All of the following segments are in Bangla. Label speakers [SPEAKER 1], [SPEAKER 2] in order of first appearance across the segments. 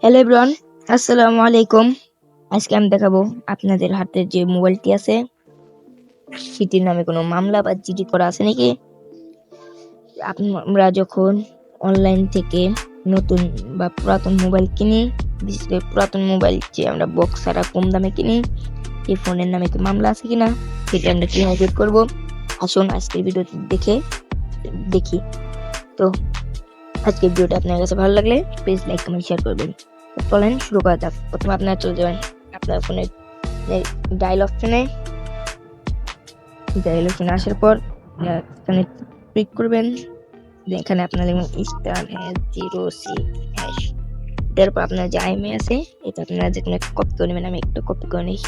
[SPEAKER 1] হ্যালো এভরিওয়ান, আসসালামু আলাইকুম। আজকে আমি দেখাবো আপনাদের হাতে যে মোবাইলটি আছে সেটির নামে কোনো মামলা বা জিডি করা আছে নাকি। আমরা যখন অনলাইন থেকে নতুন বা পুরাতন মোবাইল কিনি, বিশেষ করে পুরাতন মোবাইল যে আমরা বক্স ছাড়া কম দামে কিনি, এই ফোনের নামে কি মামলা আছে কিনা সেটা আমরা কিভাবে বের করবো। আসুন আজকের ভিডিওটি দেখি। তো আজকের ভিডিওটা আপনার কাছে ভালো লাগলে প্লিজ লাইক কমেন্ট শেয়ার করবেন। চলেন শুরু করা যাক। প্রথমে আপনারা চলে যাবেন আপনার ফোনের ডায়াল অপশনে আসার পর এখানে ক্লিক করবেন। এখানে আপনার লিখবেন ***0C#। তারপর আপনার যে আইএমএ আছে এটা আপনারা যে কোনো কপি করে নেবেন। আমি একটু কপি করে নিই,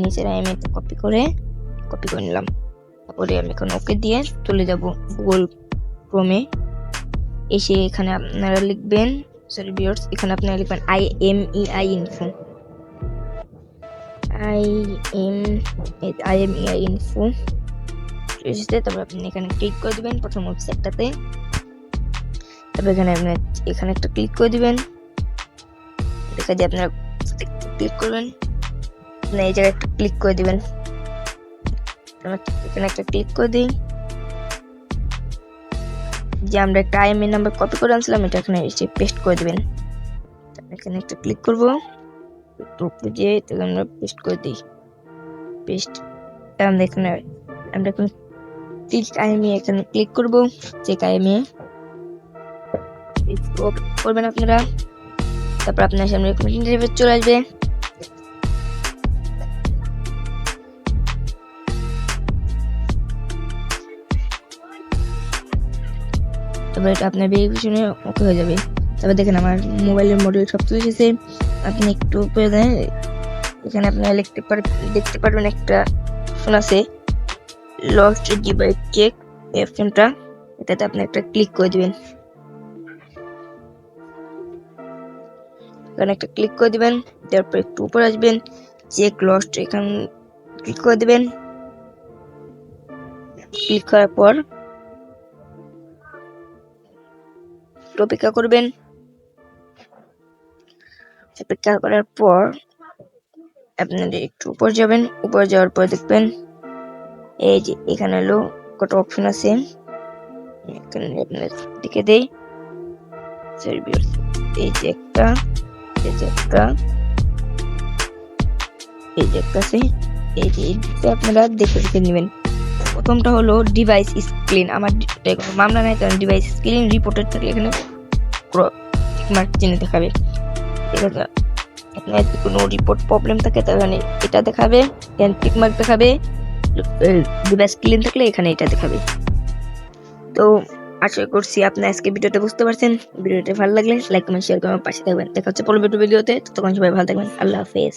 [SPEAKER 1] নিচের আইএমএ কপি করে নিলাম। তারপরে আমি এখন ওকে দিয়ে চলে যাব গুগল ক্রোমে। এসে এখানে আপনারা লিখবেন এখানে আপনারা লিখবেন IMEI ইনফো। তারপর আপনি এখানে ক্লিক করে দিবেন প্রথম ওয়েবসাইটটাতে। তারপর এখানে একটা ক্লিক করে দিবেন। দেখা যায় আপনারা ক্লিক করবেন, এই জায়গায় একটা ক্লিক করে দিবেন। এখানে একটা ক্লিক করে দিই। যে আমরা একটা আইএমএই নাম্বার কপি করে আনছিলাম এটা এখানে এসে পেস্ট করে দিবেন। এখানে একটা ক্লিক করব, যে আমরা পেস্ট করে দিই। এখানে আমরা এখন এখানে ক্লিক করব, চেক আইএমএই করবেন আপনারা। তারপর আপনার সামনে ইন্টারফেস চলে আসবে। তারপর এটা আপনার ভেরিফিকেশনে ওকে হয়ে যাবে। তারপর দেখেন আমার মোবাইলের মডেল সব চলে এসেছে। আপনি একটু প্রয়োজনে এখানে আপনারা দেখতে পারবেন একটা অপশন আছে লস্ট ডিভাইস চেক। এই অপশনটা, এটাতে আপনি একটা ক্লিক করে দিবেন। এখানে একটা ক্লিক করে দিবেন, তারপর একটু উপরে আসবেন, চেক লস্ট এখানে ক্লিক করে দিবেন। ক্লিক করার পর অপেক্ষা করবেন। অপেক্ষা করার পর আপনারা একটু উপর যাবেন। উপর যাওয়ার পর দেখবেন এই যে এখানে হলো কত অপশন আছে। এখানে আপনার দিকে দেই এই যে একটা আছে। এই যে আপনারা দেখে নেবেন। প্রথমটা হলো ডিভাইস স্ক্রিন। আমার কোনো মামলা নাই, কারণ ডিভাইস স্ক্রিন রিপোর্টেড থাকলে এখানে মার্ক চিহ্ন দেখাবে। ঠিক আছে, আপনার কোনো রিপোর্ট প্রবলেম থাকে তাহলে এটা দেখাবে, টিক মার্ক দেখাবে। ডিভাইস ক্লিন থাকলে এখানে এটা দেখাবে। তো আশা করছি আপনি আজকে ভিডিওটা বুঝতে পারছেন। ভিডিওটা ভালো লাগলে লাইক কমেন্ট শেয়ার করে পাশে থাকবেন। দেখা হচ্ছে পরবর্তী ভিডিওতে। ততক্ষণ সবাই ভালো থাকবেন। আল্লাহ হাফেজ।